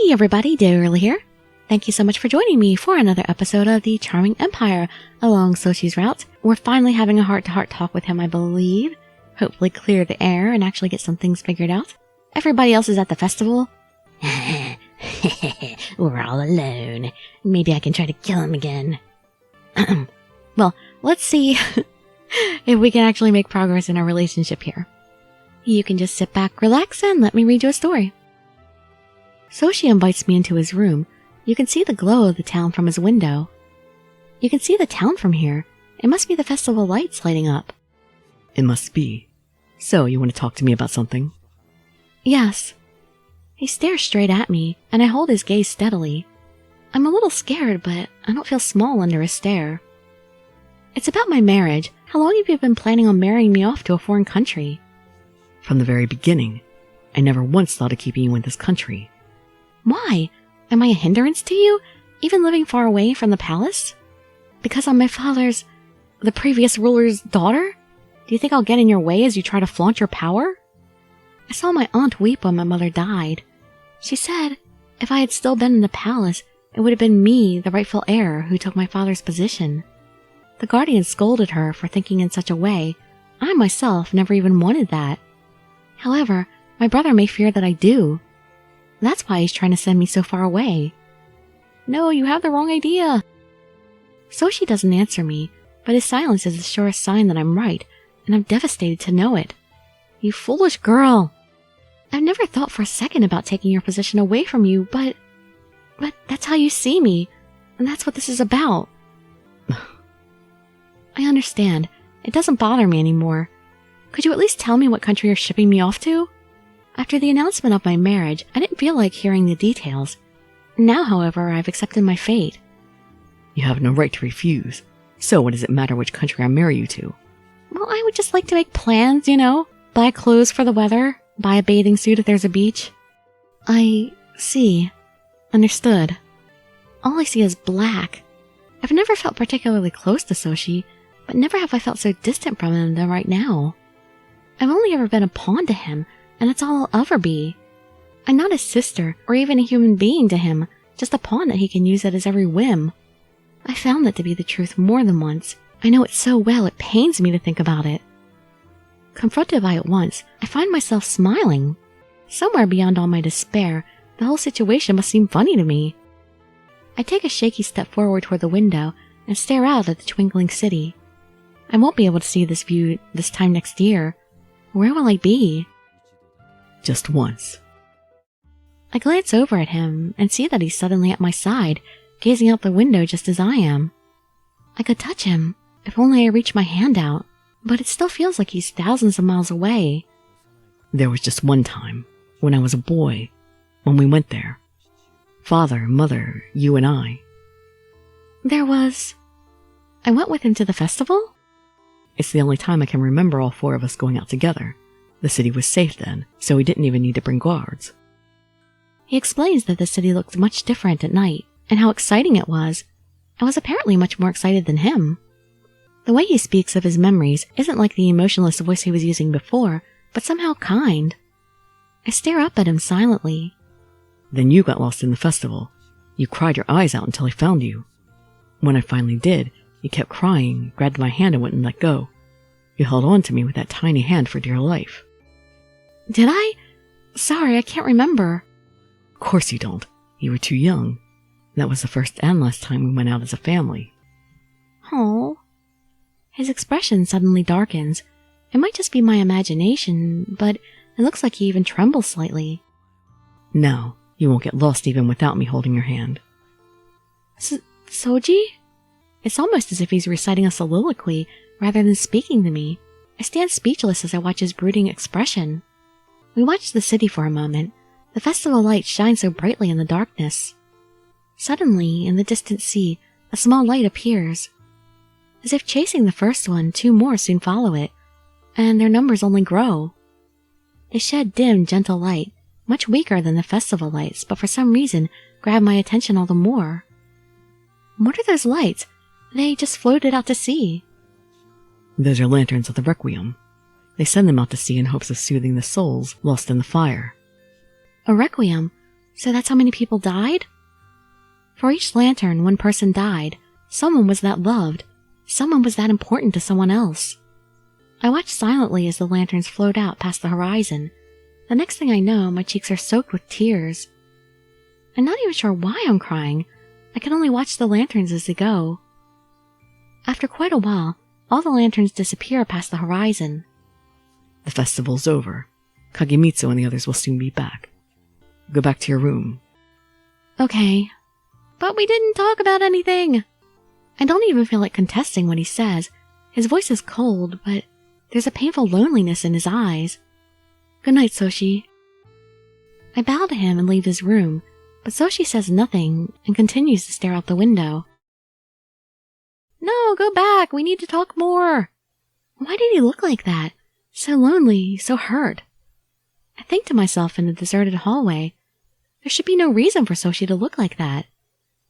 Hey everybody, Dirili here. Thank you so much for joining me for another episode of The Charming Empire along Soshi's route. We're finally having a heart-to-heart talk with him, I believe. Hopefully clear the air and actually get some things figured out. Everybody else is at the festival. We're all alone. Maybe I can try to kill him again. Well, let's see if we can actually make progress in our relationship here. You can just sit back, relax, and let me read you a story. Soshi invites me into his room. You can see the glow of the town from his window. You can see the town from here. It must be the festival lights lighting up. It must be. So, you want to talk to me about something? Yes. He stares straight at me, and I hold his gaze steadily. I'm a little scared, but I don't feel small under his stare. It's about my marriage. How long have you been planning on marrying me off to a foreign country? From the very beginning. I never once thought of keeping you in this country. Why? Am I a hindrance to you, even living far away from the palace? Because I'm my father's, the previous ruler's daughter? Do you think I'll get in your way as you try to flaunt your power? I saw my aunt weep when my mother died. She said if I had still been in the palace, it would have been me, the rightful heir, who took my father's position. The guardian scolded her for thinking in such a way. I myself never even wanted that. However, my brother may fear that I do. That's why he's trying to send me so far away. No, you have the wrong idea. Soshi doesn't answer me, but his silence is the surest sign that I'm right, and I'm devastated to know it. You foolish girl. I've never thought for a second about taking your position away from you, but that's how you see me, and that's what this is about. I understand. It doesn't bother me anymore. Could you at least tell me what country you're shipping me off to? After the announcement of my marriage, I didn't feel like hearing the details. Now, however, I've accepted my fate. You have no right to refuse. So what does it matter which country I marry you to? Well, I would just like to make plans, you know? Buy clothes for the weather, buy a bathing suit if there's a beach. I see. Understood. All I see is black. I've never felt particularly close to Soshi, but never have I felt so distant from him than right now. I've only ever been a pawn to him, and that's all I'll ever be. I'm not his sister, or even a human being to him, just a pawn that he can use at his every whim. I found that to be the truth more than once. I know it so well it pains me to think about it. Confronted by it once, I find myself smiling. Somewhere beyond all my despair, the whole situation must seem funny to me. I take a shaky step forward toward the window and stare out at the twinkling city. I won't be able to see this view this time next year. Where will I be? Just once. I glance over at him and see that he's suddenly at my side, gazing out the window just as I am. I could touch him, if only I reached my hand out, but it still feels like he's thousands of miles away. There was just one time, when I was a boy, when we went there. Father, mother, you and I. There was... I went with him to the festival? It's the only time I can remember all four of us going out together. The city was safe then, so we didn't even need to bring guards. He explains that the city looked much different at night, and how exciting it was. I was apparently much more excited than him. The way he speaks of his memories isn't like the emotionless voice he was using before, but somehow kind. I stare up at him silently. Then you got lost in the festival. You cried your eyes out until I found you. When I finally did, you kept crying, grabbed my hand and wouldn't let go. You held on to me with that tiny hand for dear life. Did I? Sorry, I can't remember. Of course you don't. You were too young. That was the first and last time we went out as a family. Oh. His expression suddenly darkens. It might just be my imagination, but it looks like he even trembles slightly. No, you won't get lost even without me holding your hand. Soji? It's almost as if he's reciting a soliloquy rather than speaking to me. I stand speechless as I watch his brooding expression. We watch the city for a moment. The festival lights shine so brightly in the darkness. Suddenly, in the distant sea, a small light appears. As if chasing the first one, two more soon follow it, and their numbers only grow. They shed dim, gentle light, much weaker than the festival lights, but for some reason grab my attention all the more. What are those lights? They just floated out to sea. Those are lanterns of the Requiem. They send them out to sea in hopes of soothing the souls lost in the fire. A requiem? So that's how many people died? For each lantern, one person died. Someone was that loved. Someone was that important to someone else. I watched silently as the lanterns flowed out past the horizon. The next thing I know, my cheeks are soaked with tears. I'm not even sure why I'm crying. I can only watch the lanterns as they go. After quite a while, all the lanterns disappear past the horizon. The festival's over. Kagemitsu and the others will soon be back. Go back to your room. Okay. But we didn't talk about anything. I don't even feel like contesting what he says. His voice is cold, but there's a painful loneliness in his eyes. Good night, Soshi. I bow to him and leave his room, but Soshi says nothing and continues to stare out the window. No, go back. We need to talk more. Why did he look like that? So lonely, so hurt. I think to myself in the deserted hallway, there should be no reason for Soshi to look like that.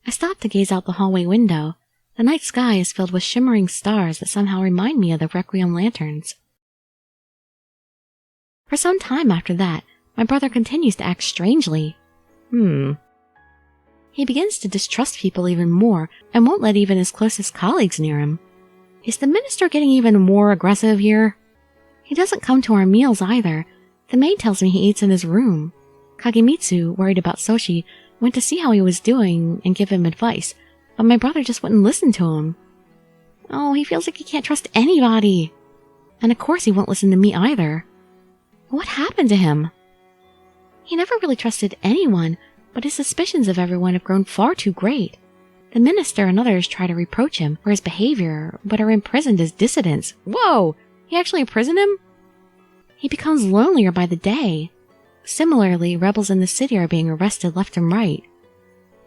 I stop to gaze out the hallway window. The night sky is filled with shimmering stars that somehow remind me of the Requiem lanterns. For some time after that, my brother continues to act strangely. He begins to distrust people even more and won't let even his closest colleagues near him. Is the minister getting even more aggressive here? He doesn't come to our meals either. The maid tells me he eats in his room. Kagemitsu, worried about Soshi, went to see how he was doing and give him advice, but my brother just wouldn't listen to him. Oh, he feels like he can't trust anybody. And of course he won't listen to me either. What happened to him? He never really trusted anyone, but his suspicions of everyone have grown far too great. The minister and others try to reproach him for his behavior, but are imprisoned as dissidents. Whoa! He actually imprisoned him? He becomes lonelier by the day. Similarly, rebels in the city are being arrested left and right.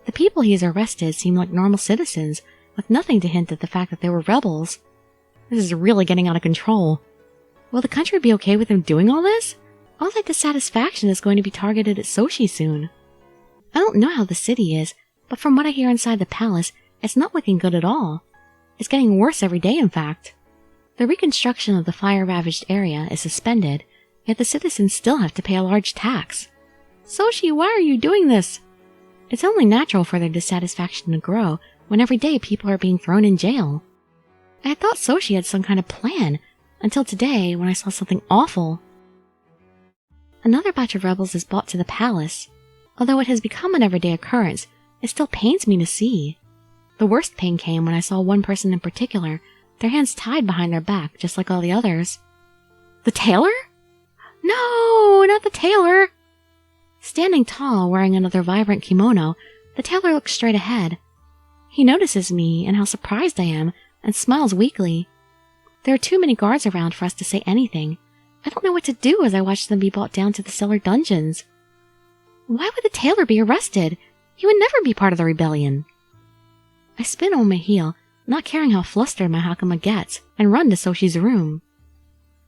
The people he has arrested seem like normal citizens, with nothing to hint at the fact that they were rebels. This is really getting out of control. Will the country be okay with him doing all this? All that dissatisfaction is going to be targeted at Soshi soon. I don't know how the city is, but from what I hear inside the palace, it's not looking good at all. It's getting worse every day, in fact. The reconstruction of the fire-ravaged area is suspended, yet the citizens still have to pay a large tax. Soshi, why are you doing this? It's only natural for their dissatisfaction to grow when every day people are being thrown in jail. I had thought Soshi had some kind of plan, until today when I saw something awful. Another batch of rebels is brought to the palace. Although it has become an everyday occurrence, it still pains me to see. The worst pain came when I saw one person in particular, their hands tied behind their back, just like all the others. The tailor? No, not the tailor! Standing tall, wearing another vibrant kimono, the tailor looks straight ahead. He notices me and how surprised I am, and smiles weakly. There are too many guards around for us to say anything. I don't know what to do as I watch them be brought down to the cellar dungeons. Why would the tailor be arrested? He would never be part of the rebellion. I spin on my heel, not caring how flustered my Hakama gets, and run to Soshi's room.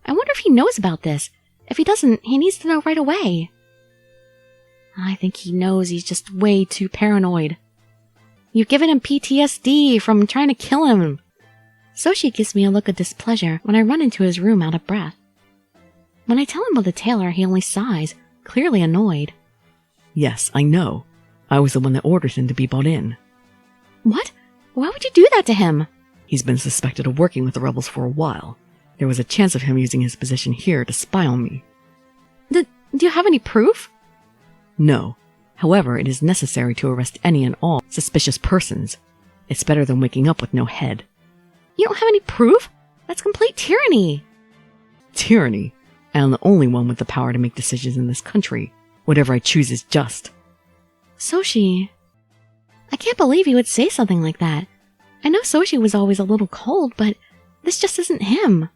I wonder if he knows about this. If he doesn't, he needs to know right away. I think he knows. He's just way too paranoid. You've given him PTSD from trying to kill him. Soshi gives me a look of displeasure when I run into his room out of breath. When I tell him of the tailor, he only sighs, clearly annoyed. Yes, I know. I was the one that ordered him to be brought in. What? Why would you do that to him? He's been suspected of working with the rebels for a while. There was a chance of him using his position here to spy on me. Do you have any proof? No. However, it is necessary to arrest any and all suspicious persons. It's better than waking up with no head. You don't have any proof? That's complete tyranny. Tyranny? I am the only one with the power to make decisions in this country. Whatever I choose is just. Soshi, I can't believe you would say something like that. I know Soshi was always a little cold, but this just isn't him.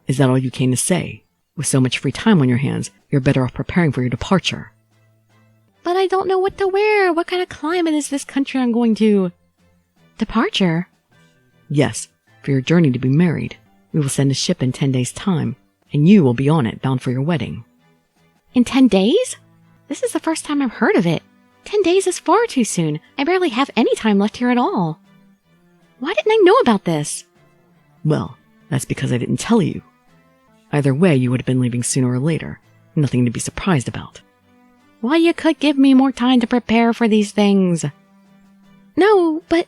Is that all you came to say? With so much free time on your hands, you're better off preparing for your departure. But I don't know what to wear. What kind of climate is this country I'm going to? Departure? Yes, for your journey to be married. We will send a ship in 10 days' time, and you will be on it, bound for your wedding. In 10 days? This is the first time I've heard of it. 10 days is far too soon. I barely have any time left here at all. Why didn't I know about this? Well, that's because I didn't tell you. Either way, you would have been leaving sooner or later. Nothing to be surprised about. Well, you could give me more time to prepare for these things. No, but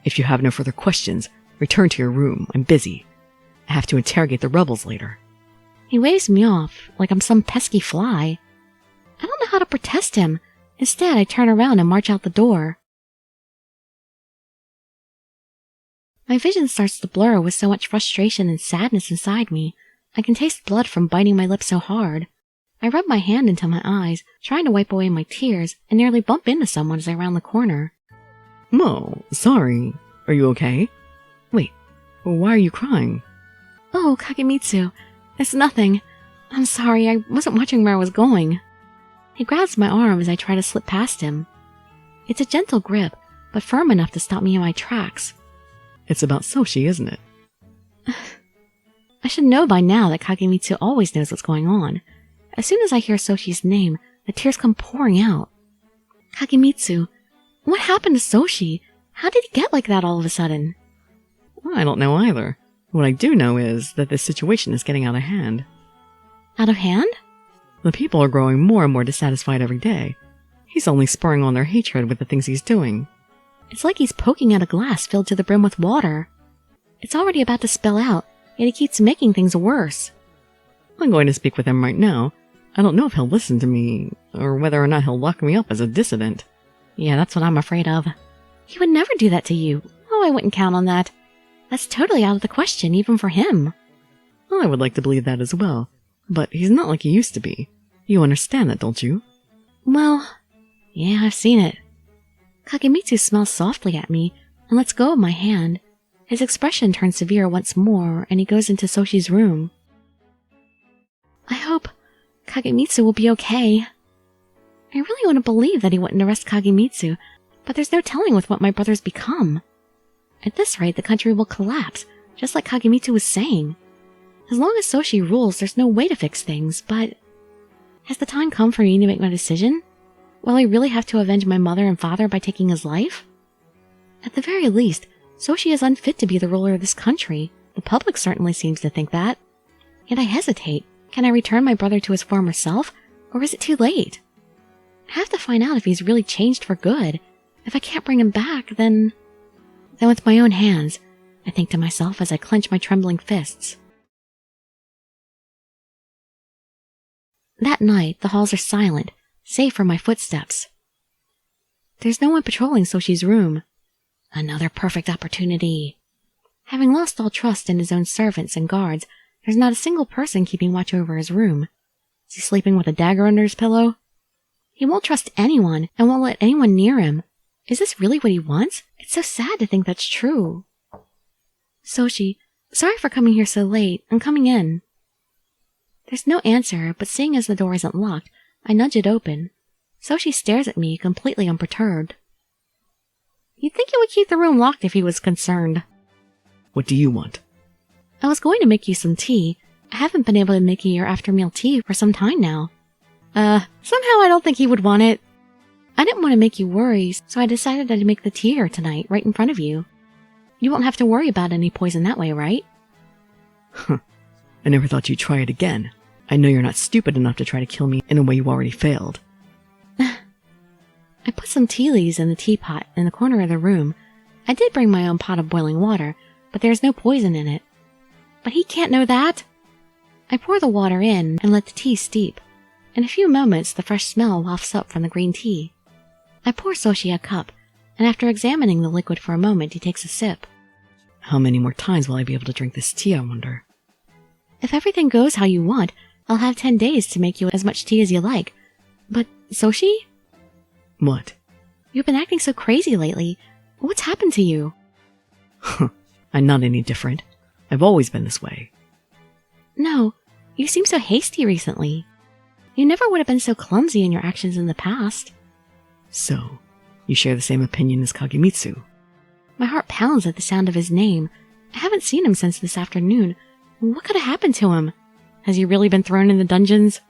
If you have no further questions, return to your room. I'm busy. I have to interrogate the rebels later. He waves me off like I'm some pesky fly. I don't know how to protest him. Instead, I turn around and march out the door. My vision starts to blur with so much frustration and sadness inside me. I can taste blood from biting my lips so hard. I rub my hand into my eyes, trying to wipe away my tears, and nearly bump into someone as I round the corner. Mo, sorry. Are you okay? Wait, why are you crying? Oh, Kagemitsu. It's nothing. I'm sorry, I wasn't watching where I was going. He grabs my arm as I try to slip past him. It's a gentle grip, but firm enough to stop me in my tracks. It's about Soshi, isn't it? I should know by now that Kagemitsu always knows what's going on. As soon as I hear Soshi's name, the tears come pouring out. Kagemitsu, what happened to Soshi? How did he get like that all of a sudden? I don't know either. What I do know is that this situation is getting out of hand. Out of hand? The people are growing more and more dissatisfied every day. He's only spurring on their hatred with the things he's doing. It's like he's poking at a glass filled to the brim with water. It's already about to spill out, yet he keeps making things worse. I'm going to speak with him right now. I don't know if he'll listen to me, or whether or not he'll lock me up as a dissident. Yeah, that's what I'm afraid of. He would never do that to you. Oh, I wouldn't count on that. That's totally out of the question, even for him. Well, I would like to believe that as well, but he's not like he used to be. You understand that, don't you? Well, yeah, I've seen it. Kagemitsu smells softly at me and lets go of my hand. His expression turns severe once more, and he goes into Soshi's room. I hope Kagemitsu will be okay. I really want to believe that he wouldn't arrest Kagemitsu, but there's no telling with what my brother's become. At this rate, the country will collapse, just like Kagemitsu was saying. As long as Soshi rules, there's no way to fix things, but... Has the time come for me to make my decision? Will I really have to avenge my mother and father by taking his life? At the very least, Soshi is unfit to be the ruler of this country. The public certainly seems to think that. Yet I hesitate. Can I return my brother to his former self, or is it too late? I have to find out if he's really changed for good. If I can't bring him back, then with my own hands, I think to myself as I clench my trembling fists. That night, the halls are silent, save for my footsteps. There's no one patrolling Soshi's room. Another perfect opportunity. Having lost all trust in his own servants and guards, there's not a single person keeping watch over his room. Is he sleeping with a dagger under his pillow? He won't trust anyone and won't let anyone near him. Is this really what he wants? It's so sad to think that's true. Soshi, sorry for coming here so late. I'm coming in. There's no answer, but seeing as the door isn't locked, I nudge it open. Soshi stares at me, completely unperturbed. You'd think he would keep the room locked if he was concerned. What do you want? I was going to make you some tea. I haven't been able to make you your after-meal tea for some time now. Somehow I don't think he would want it. I didn't want to make you worry, so I decided I'd make the tea here tonight, right in front of you. You won't have to worry about any poison that way, right? Huh. I never thought you'd try it again. I know you're not stupid enough to try to kill me in a way you already failed. I put some tea leaves in the teapot in the corner of the room. I did bring my own pot of boiling water, but there's no poison in it. But he can't know that. I pour the water in and let the tea steep. In a few moments, the fresh smell wafts up from the green tea. I pour Soshi a cup, and after examining the liquid for a moment, he takes a sip. How many more times will I be able to drink this tea, I wonder? If everything goes how you want, I'll have 10 days to make you as much tea as you like. But, Soshi? What? You've been acting so crazy lately. What's happened to you? I'm not any different. I've always been this way. No, you seem so hasty recently. You never would have been so clumsy in your actions in the past. So, you share the same opinion as Kagemitsu? My heart pounds at the sound of his name. I haven't seen him since this afternoon. What could have happened to him? Has he really been thrown in the dungeons?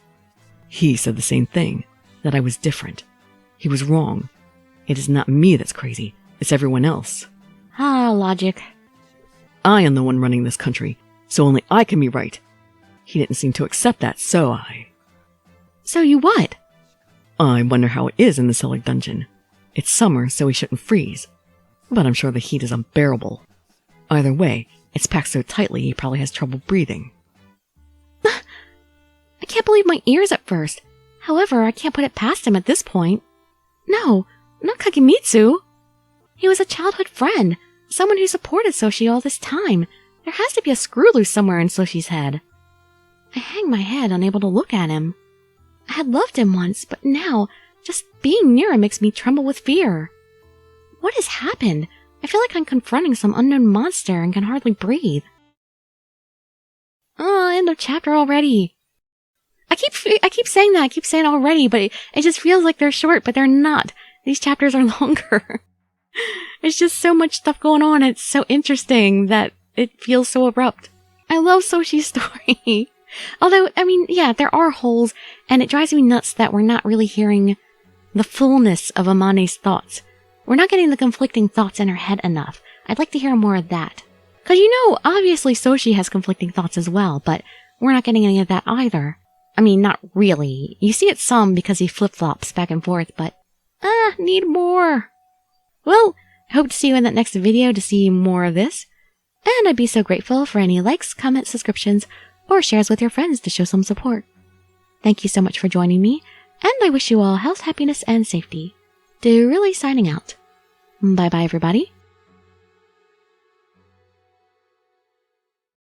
He said the same thing, that I was different. He was wrong. It is not me that's crazy, it's everyone else. Ah, logic. I am the one running this country, so only I can be right. He didn't seem to accept that, so I... So you what? I wonder how it is in the cellar dungeon. It's summer, so he shouldn't freeze. But I'm sure the heat is unbearable. Either way, it's packed so tightly he probably has trouble breathing. I can't believe my ears at first. However, I can't put it past him at this point. No, not Kagemitsu. He was a childhood friend, someone who supported Soshi all this time. There has to be a screw loose somewhere in Soshi's head. I hang my head, unable to look at him. I had loved him once, but now, just being near him makes me tremble with fear. What has happened? I feel like I'm confronting some unknown monster and can hardly breathe. End of chapter already. I keep saying that. I keep saying already, but it just feels like they're short, but they're not. These chapters are longer. There's just so much stuff going on. It's so interesting that it feels so abrupt. I love Soshi's story. Although, I mean, yeah, there are holes, and it drives me nuts that we're not really hearing the fullness of Amane's thoughts. We're not getting the conflicting thoughts in her head enough. I'd like to hear more of that. Because, obviously Soshi has conflicting thoughts as well, but we're not getting any of that either. I mean, not really. You see it some because he flip-flops back and forth, but, need more. Well, I hope to see you in that next video to see more of this. And I'd be so grateful for any likes, comments, subscriptions, or shares with your friends to show some support. Thank you so much for joining me, and I wish you all health, happiness, and safety. Dirili signing out. Bye-bye, everybody.